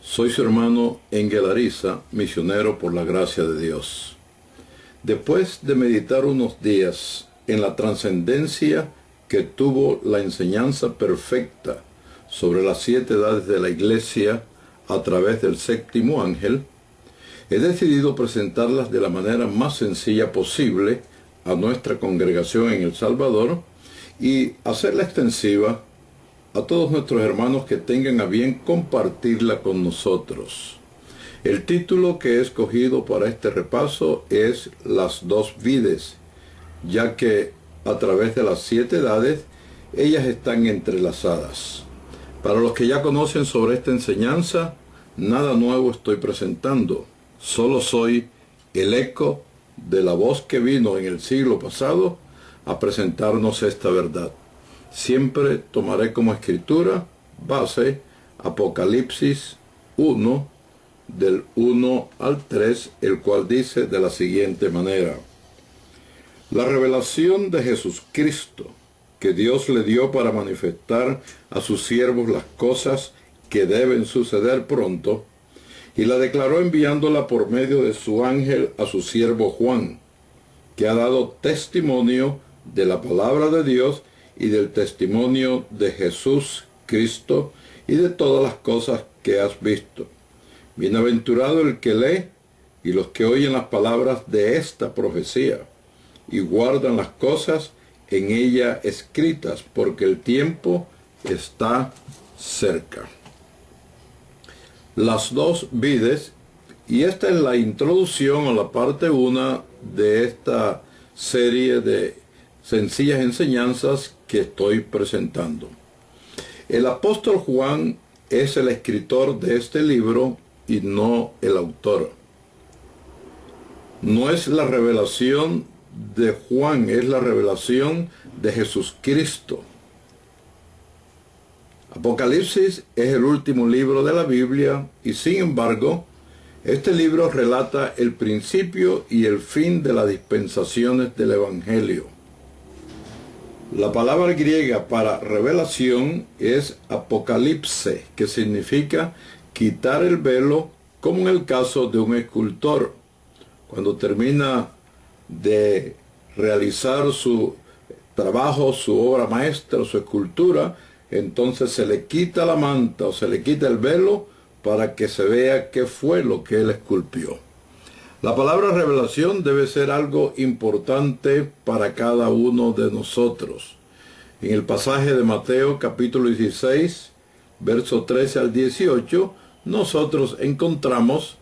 Soy su hermano Engel Ariza, misionero por la gracia de Dios. Después de meditar unos días en la trascendencia que tuvo la enseñanza perfecta sobre las 7 edades de la Iglesia a través del 7º ángel, he decidido presentarlas de la manera más sencilla posible a nuestra congregación en El Salvador y hacerla extensiva a todos nuestros hermanos que tengan a bien compartirla con nosotros. El título que he escogido para este repaso es Las 2 vides, ya que a través de las 7 edades ellas están entrelazadas. Para los que ya conocen sobre esta enseñanza, nada nuevo estoy presentando, solo soy el eco de la voz que vino en el siglo pasado a presentarnos esta verdad. Siempre tomaré como escritura base Apocalipsis 1, del 1 al 3, el cual dice de la siguiente manera: la revelación de Jesucristo que Dios le dio para manifestar a sus siervos las cosas que deben suceder pronto, y la declaró enviándola por medio de su ángel a su siervo Juan, que ha dado testimonio de la palabra de Dios y del testimonio de Jesús Cristo y de todas las cosas que has visto. Bienaventurado el que lee y los que oyen las palabras de esta profecía y guardan las cosas en ella escritas, porque el tiempo está cerca. Las 2 vides, y esta es la introducción a la parte 1 de esta serie de sencillas enseñanzas que estoy presentando. El apóstol Juan es el escritor de este libro y no el autor. No es la revelación de Juan, es la revelación de Jesucristo. Apocalipsis es el último libro de la Biblia y, sin embargo, este libro relata el principio y el fin de las dispensaciones del Evangelio. La palabra griega para revelación es apocalipse, que significa quitar el velo, como en el caso de un escultor. Cuando termina de realizar su trabajo, su obra maestra, su escultura, entonces se le quita la manta o se le quita el velo para que se vea qué fue lo que él esculpió. La palabra revelación debe ser algo importante para cada uno de nosotros. En el pasaje de Mateo capítulo 16, verso 13 al 18, nosotros encontramos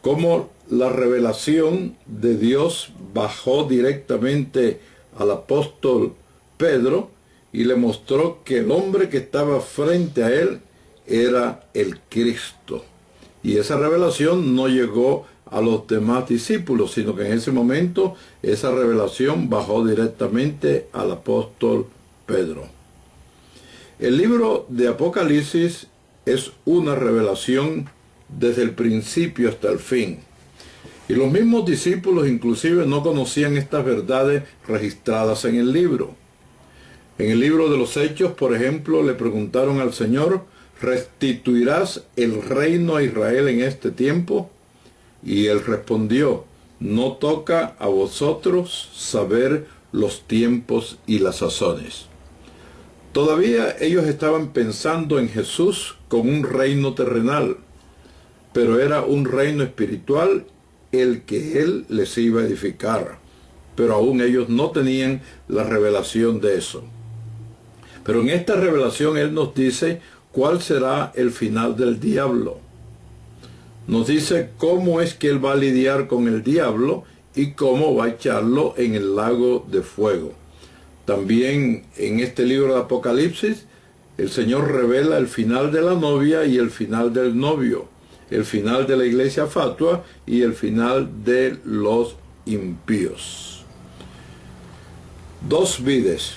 cómo la revelación de Dios bajó directamente al apóstol Pedro y le mostró que el hombre que estaba frente a él era el Cristo. Y esa revelación no llegó a los demás discípulos, sino que en ese momento esa revelación bajó directamente al apóstol Pedro. El libro de Apocalipsis es una revelación desde el principio hasta el fin. Y los mismos discípulos inclusive no conocían estas verdades registradas en el libro. En el libro de los Hechos, por ejemplo, le preguntaron al Señor: ¿restituirás el reino a Israel en este tiempo? Y él respondió: no toca a vosotros saber los tiempos y las sazones. Todavía ellos estaban pensando en Jesús como un reino terrenal, pero era un reino espiritual el que él les iba a edificar. Pero aún ellos no tenían la revelación de eso. Pero en esta revelación él nos dice cuál será el final del diablo. Nos dice cómo es que él va a lidiar con el diablo y cómo va a echarlo en el lago de fuego. También en este libro de Apocalipsis, el Señor revela el final de la novia y el final del novio, el final de la iglesia fatua y el final de los impíos. 2 vides.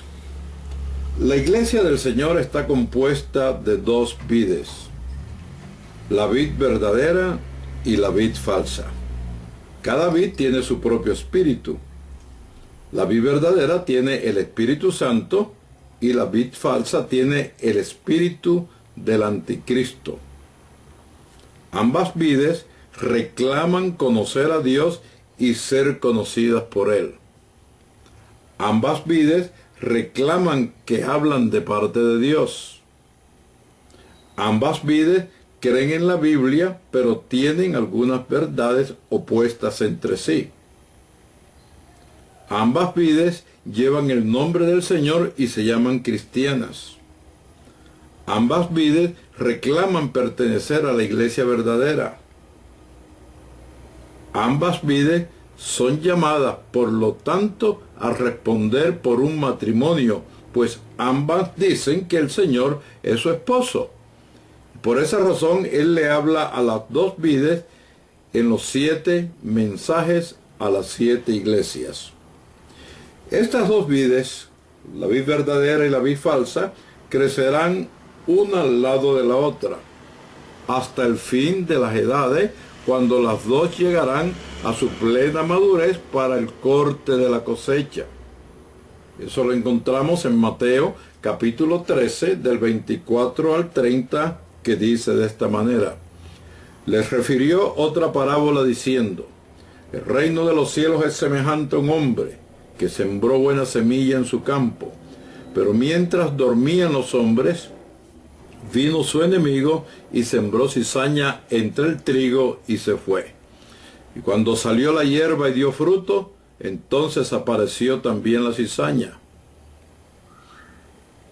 La iglesia del Señor está compuesta de 2 vides: la vid verdadera y la vid falsa. Cada vid tiene su propio espíritu. La vid verdadera tiene el Espíritu Santo y la vid falsa tiene el espíritu del anticristo. Ambas vides reclaman conocer a Dios y ser conocidas por Él. Ambas vides reclaman que hablan de parte de Dios. Ambas vides creen en la Biblia, pero tienen algunas verdades opuestas entre sí. Ambas vides llevan el nombre del Señor y se llaman cristianas. Ambas vides reclaman pertenecer a la iglesia verdadera. Ambas vides son llamadas, por lo tanto, a responder por un matrimonio, pues ambas dicen que el Señor es su esposo. Por esa razón, Él le habla a las dos vides en los 7 mensajes a las 7 iglesias. Estas dos vides, la vid verdadera y la vid falsa, crecerán una al lado de la otra, hasta el fin de las edades, cuando las dos llegarán a su plena madurez para el corte de la cosecha. Eso lo encontramos en Mateo capítulo 13, del 24 al 30, que dice de esta manera: les refirió otra parábola diciendo: el reino de los cielos es semejante a un hombre que sembró buena semilla en su campo, pero mientras dormían los hombres, vino su enemigo y sembró cizaña entre el trigo y se fue. Y cuando salió la hierba y dio fruto, entonces apareció también la cizaña.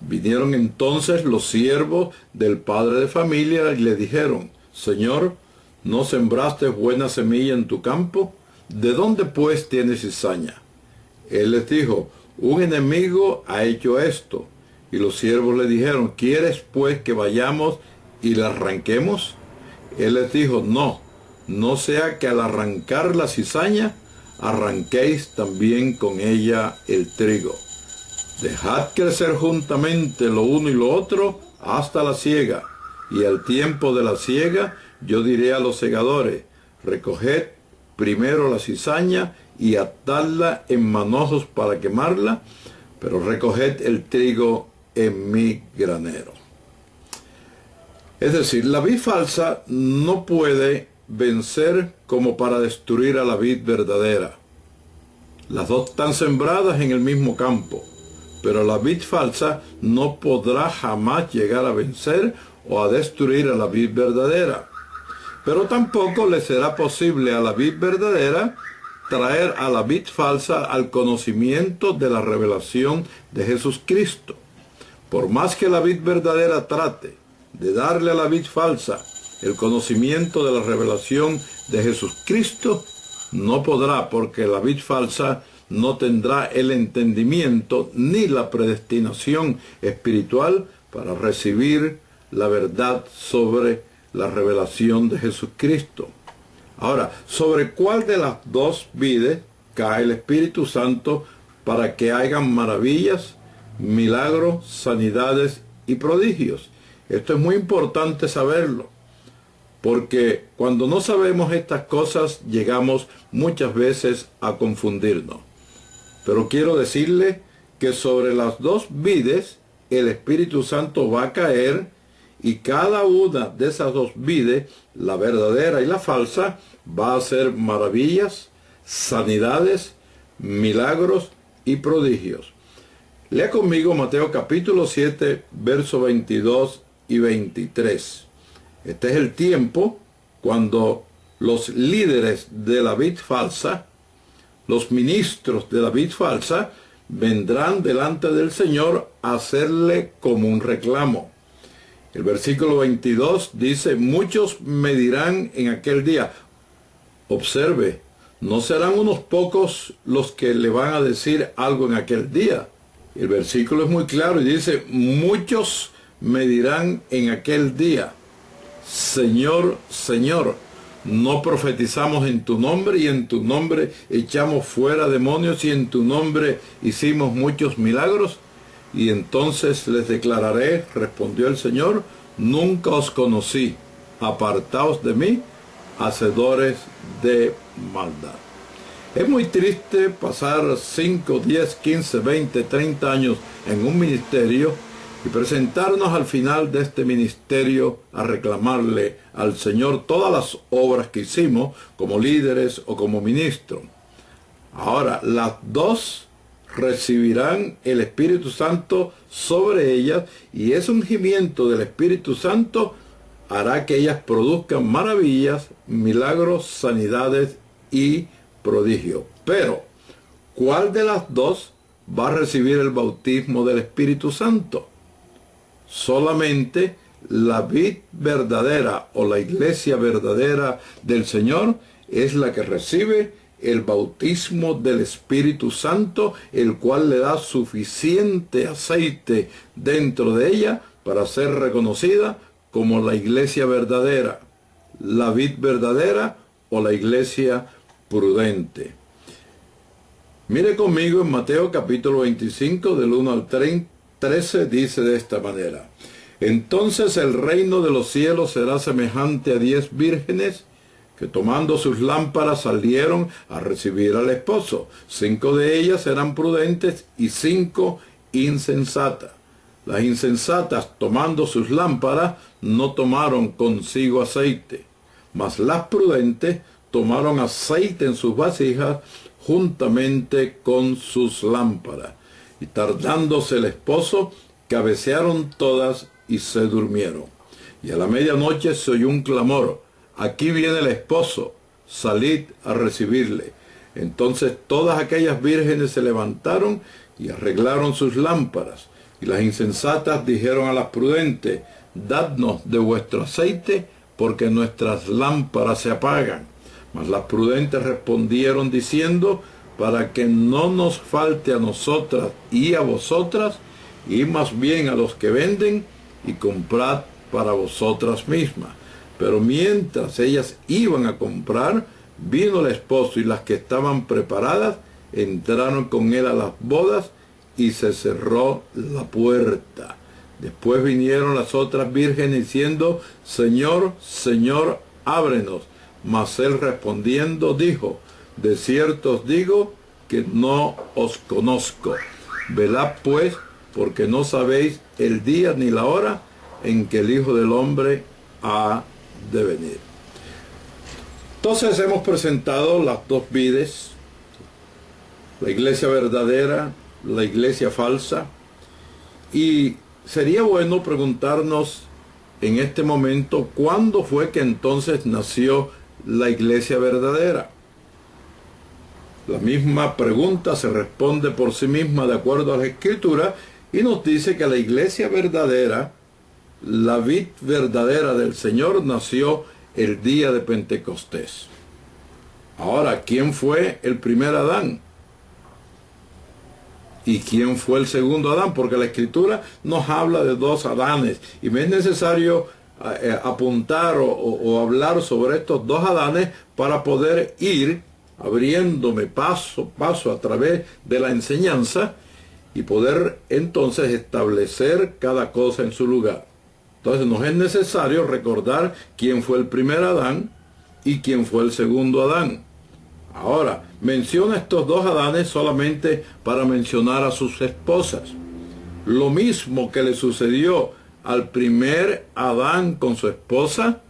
Vinieron entonces los siervos del padre de familia y le dijeron: Señor, ¿no sembraste buena semilla en tu campo? ¿De dónde pues tienes cizaña? Él les dijo: un enemigo ha hecho esto. Y los siervos le dijeron: ¿quieres pues que vayamos y la arranquemos? Él les dijo: no sea que al arrancar la cizaña, arranquéis también con ella el trigo. Dejad crecer juntamente lo uno y lo otro hasta la siega. Y al tiempo de la siega, yo diré a los segadores: recoged primero la cizaña y atadla en manojos para quemarla, pero recoged el trigo en mi granero. Es decir, la vid falsa no puede vencer como para destruir a la vid verdadera. Las dos están sembradas en el mismo campo, pero la vid falsa no podrá jamás llegar a vencer o a destruir a la vid verdadera. Pero tampoco le será posible a la vid verdadera traer a la vid falsa al conocimiento de la revelación de Jesucristo. Por más que la vid verdadera trate de darle a la vid falsa el conocimiento de la revelación de Jesucristo, no podrá, porque la vid falsa no tendrá el entendimiento ni la predestinación espiritual para recibir la verdad sobre la revelación de Jesucristo. Ahora, ¿sobre cuál de las dos vides cae el Espíritu Santo para que hagan maravillas, milagros, sanidades y prodigios? Esto es muy importante saberlo, porque cuando no sabemos estas cosas llegamos muchas veces a confundirnos. Pero quiero decirle que sobre las dos vides el Espíritu Santo va a caer, y cada una de esas dos vides, la verdadera y la falsa, va a hacer maravillas, sanidades, milagros y prodigios. Lea conmigo Mateo capítulo 7, versos 22 y 23. Este es el tiempo cuando los líderes de la vid falsa, los ministros de la vid falsa, vendrán delante del Señor a hacerle como un reclamo. El versículo 22 dice: muchos me dirán en aquel día. Observe, no serán unos pocos los que le van a decir algo en aquel día. El versículo es muy claro y dice: muchos me dirán en aquel día: Señor, Señor, ¿no profetizamos en tu nombre, y en tu nombre echamos fuera demonios, y en tu nombre hicimos muchos milagros? Y entonces les declararé, respondió el Señor: nunca os conocí, apartaos de mí, hacedores de maldad. Es muy triste pasar 5, 10, 15, 20, 30 años en un ministerio y presentarnos al final de este ministerio a reclamarle al Señor todas las obras que hicimos como líderes o como ministros. Ahora, las dos recibirán el Espíritu Santo sobre ellas, y ese ungimiento del Espíritu Santo hará que ellas produzcan maravillas, milagros, sanidades y prodigios. Pero, ¿cuál de las dos va a recibir el bautismo del Espíritu Santo? Solamente la vid verdadera o la iglesia verdadera del Señor es la que recibe el bautismo del Espíritu Santo, el cual le da suficiente aceite dentro de ella para ser reconocida como la iglesia verdadera, la vid verdadera o la iglesia prudente. Mire conmigo en Mateo capítulo 25 del 1 al 13, dice de esta manera: entonces el reino de los cielos será semejante a 10 vírgenes que tomando sus lámparas salieron a recibir al esposo. 5 de ellas eran prudentes y 5 insensatas. Las insensatas, tomando sus lámparas, no tomaron consigo aceite, mas las prudentes tomaron aceite en sus vasijas juntamente con sus lámparas. Y tardándose el esposo, cabecearon todas y se durmieron. Y a la medianoche se oyó un clamor: aquí viene el esposo, salid a recibirle. Entonces todas aquellas vírgenes se levantaron y arreglaron sus lámparas. Y las insensatas dijeron a las prudentes: dadnos de vuestro aceite, porque nuestras lámparas se apagan. Mas las prudentes respondieron diciendo: para que no nos falte a nosotras y a vosotras, y más bien a los que venden, y comprad para vosotras mismas. Pero mientras ellas iban a comprar, vino el esposo, y las que estaban preparadas entraron con él a las bodas, y se cerró la puerta. Después vinieron las otras vírgenes diciendo: Señor, Señor, ábrenos. Mas él respondiendo dijo: de cierto os digo que no os conozco. Velad pues, porque no sabéis el día ni la hora en que el Hijo del Hombre ha de venir. Entonces hemos presentado las dos vides, la iglesia verdadera, la iglesia falsa, y sería bueno preguntarnos en este momento cuándo fue que entonces nació la iglesia verdadera. La misma pregunta se responde por sí misma de acuerdo a la Escritura, y nos dice que la iglesia verdadera, la vid verdadera del Señor, nació el día de Pentecostés. Ahora, ¿quién fue el primer Adán? ¿Y quién fue el segundo Adán? Porque la Escritura nos habla de dos Adanes, y me es necesario apuntar o hablar sobre estos dos Adanes para poder ir abriéndome paso a paso a través de la enseñanza y poder entonces establecer cada cosa en su lugar. Entonces nos es necesario recordar quién fue el primer Adán y quién fue el segundo Adán. Ahora, menciona estos dos Adanes solamente para mencionar a sus esposas. Lo mismo que le sucedió al primer Adán con su esposa,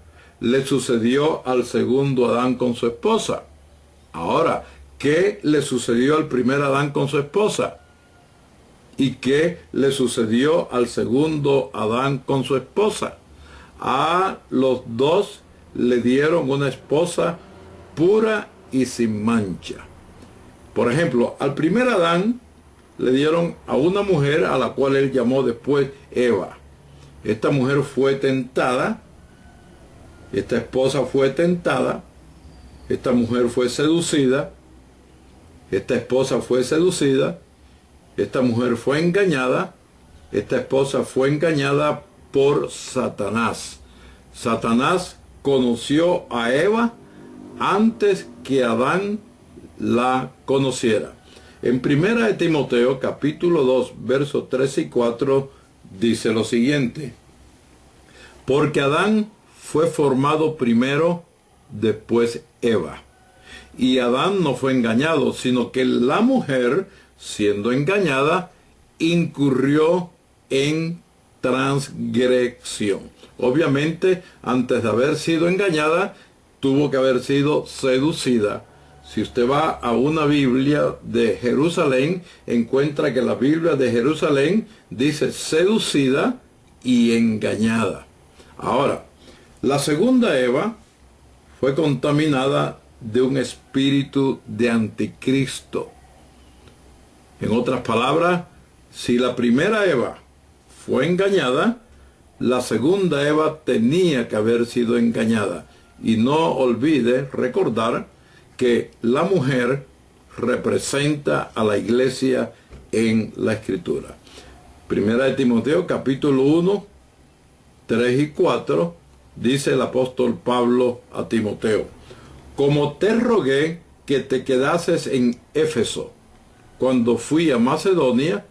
le sucedió al segundo Adán con su esposa. Ahora, ¿qué le sucedió al primer Adán con su esposa? ¿Y qué le sucedió al segundo Adán con su esposa? A los dos le dieron una esposa pura y sin mancha. Por ejemplo, al primer Adán le dieron a una mujer a la cual él llamó después Eva. Esta mujer fue tentada, esta esposa fue tentada, esta mujer fue seducida, esta esposa fue seducida, esta mujer fue engañada, esta esposa fue engañada por Satanás. Satanás conoció a Eva antes que Adán la conociera. En 1 de Timoteo, capítulo 2, versos 3 y 4, dice lo siguiente: porque Adán fue formado primero, después Eva. Y Adán no fue engañado, sino que la mujer, siendo engañada, incurrió en transgresión. Obviamente, antes de haber sido engañada, tuvo que haber sido seducida. Si usted va a una Biblia de Jerusalén, encuentra que la Biblia de Jerusalén dice seducida y engañada. Ahora, la segunda Eva fue contaminada de un espíritu de anticristo. En otras palabras, si la primera Eva fue engañada, la segunda Eva tenía que haber sido engañada. Y no olvide recordar que la mujer representa a la iglesia en la Escritura. Primera de Timoteo, capítulo 1, 3 y 4, dice el apóstol Pablo a Timoteo: como te rogué que te quedases en Éfeso cuando fui a Macedonia,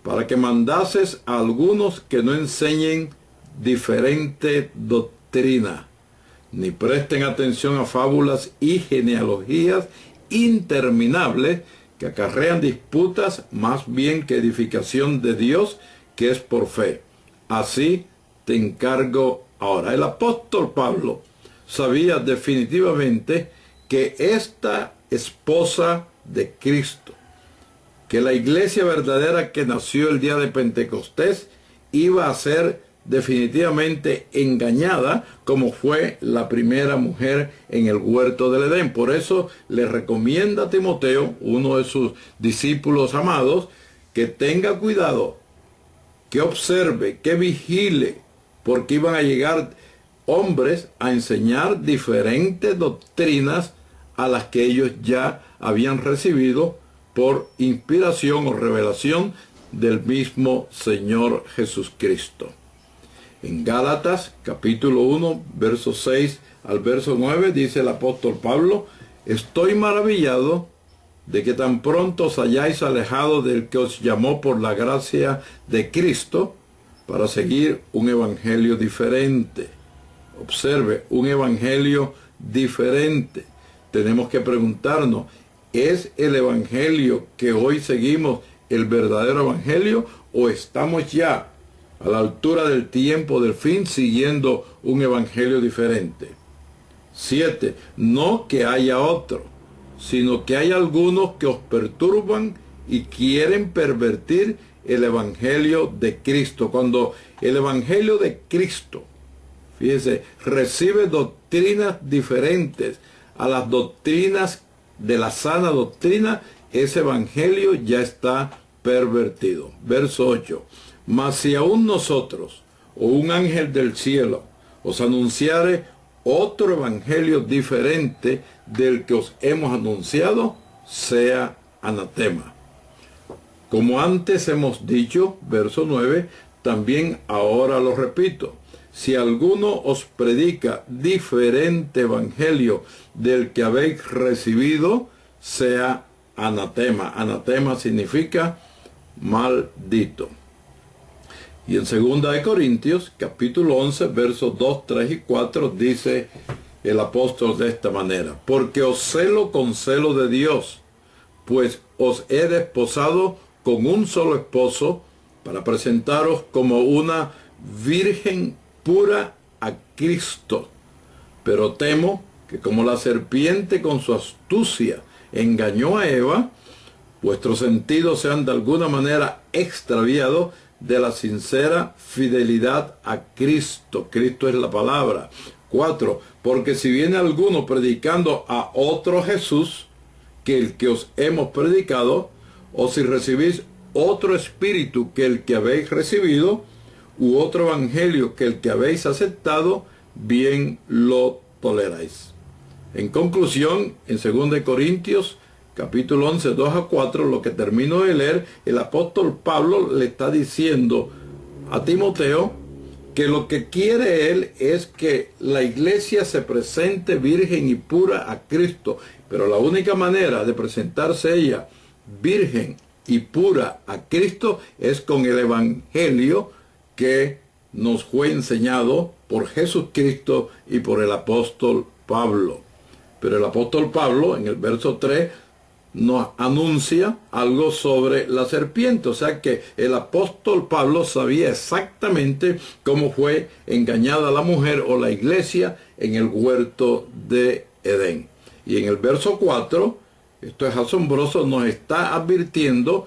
para que mandases a algunos que no enseñen diferente doctrina, ni presten atención a fábulas y genealogías interminables que acarrean disputas más bien que edificación de Dios, que es por fe. Así te encargo ahora. El apóstol Pablo sabía definitivamente que esta esposa de Cristo, que la iglesia verdadera que nació el día de Pentecostés, iba a ser definitivamente engañada, como fue la primera mujer en el huerto del Edén. Por eso le recomienda a Timoteo, uno de sus discípulos amados, que tenga cuidado, que observe, que vigile, porque iban a llegar hombres a enseñar diferentes doctrinas a las que ellos ya habían recibido por inspiración o revelación del mismo Señor Jesucristo. En Gálatas, capítulo 1, verso 6 al verso 9, dice el apóstol Pablo: estoy maravillado de que tan pronto os hayáis alejado del que os llamó por la gracia de Cristo para seguir un evangelio diferente. Observe, un evangelio diferente. Tenemos que preguntarnos, ¿es el evangelio que hoy seguimos el verdadero evangelio, o estamos ya a la altura del tiempo del fin siguiendo un evangelio diferente? 7. No que haya otro, sino que hay algunos que os perturban y quieren pervertir el evangelio de Cristo. Cuando el evangelio de Cristo, fíjese, recibe doctrinas diferentes a las doctrinas de la sana doctrina, ese evangelio ya está pervertido. Verso 8. Mas si aún nosotros o un ángel del cielo os anunciare otro evangelio diferente del que os hemos anunciado, sea anatema. Como antes hemos dicho, verso 9, también ahora lo repito: si alguno os predica diferente evangelio del que habéis recibido, sea anatema. Anatema significa maldito. Y en 2 de Corintios, capítulo 11, versos 2, 3 y 4, dice el apóstol de esta manera: porque os celo con celo de Dios, pues os he desposado con un solo esposo, para presentaros como una virgen pura a Cristo. Pero temo que como la serpiente con su astucia engañó a Eva, vuestros sentidos sean de alguna manera extraviados de la sincera fidelidad a Cristo. Cristo es la palabra. 4. Porque si viene alguno predicando a otro Jesús que el que os hemos predicado, o si recibís otro espíritu que el que habéis recibido, u otro evangelio que el que habéis aceptado, bien lo toleráis. En conclusión, en 2 de Corintios, capítulo 11, 2 a 4, lo que termino de leer, el apóstol Pablo le está diciendo a Timoteo que lo que quiere él es que la iglesia se presente virgen y pura a Cristo. Pero la única manera de presentarse ella virgen y pura a Cristo es con el evangelio que nos fue enseñado por Jesucristo y por el apóstol Pablo. Pero el apóstol Pablo, en el verso 3, nos anuncia algo sobre la serpiente. O sea que el apóstol Pablo sabía exactamente cómo fue engañada la mujer o la iglesia en el huerto de Edén. Y en el verso 4, esto es asombroso, nos está advirtiendo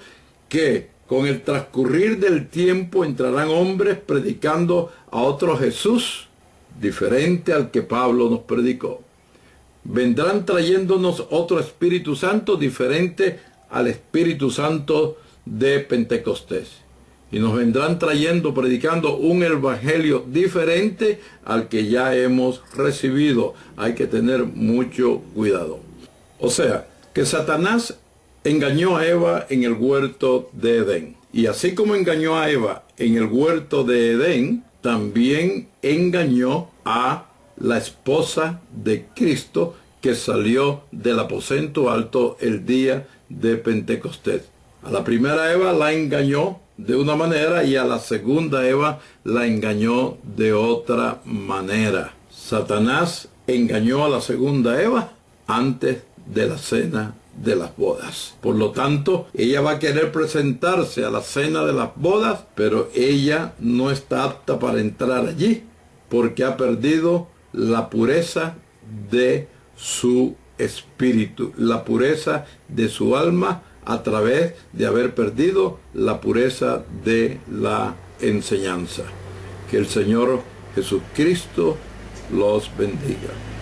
que con el transcurrir del tiempo entrarán hombres predicando a otro Jesús diferente al que Pablo nos predicó. Vendrán trayéndonos otro Espíritu Santo diferente al Espíritu Santo de Pentecostés. Y nos vendrán predicando un evangelio diferente al que ya hemos recibido. Hay que tener mucho cuidado. O sea, que Satanás engañó a Eva en el huerto de Edén. Y así como engañó a Eva en el huerto de Edén, también engañó a la esposa de Cristo que salió del aposento alto el día de Pentecostés. A la primera Eva la engañó de una manera y a la segunda Eva la engañó de otra manera. Satanás engañó a la segunda Eva antes de la cena de las bodas. Por lo tanto, ella va a querer presentarse a la cena de las bodas, pero ella no está apta para entrar allí porque ha perdido la pureza de su espíritu, la pureza de su alma a través de haber perdido la pureza de la enseñanza. Que el Señor Jesucristo los bendiga.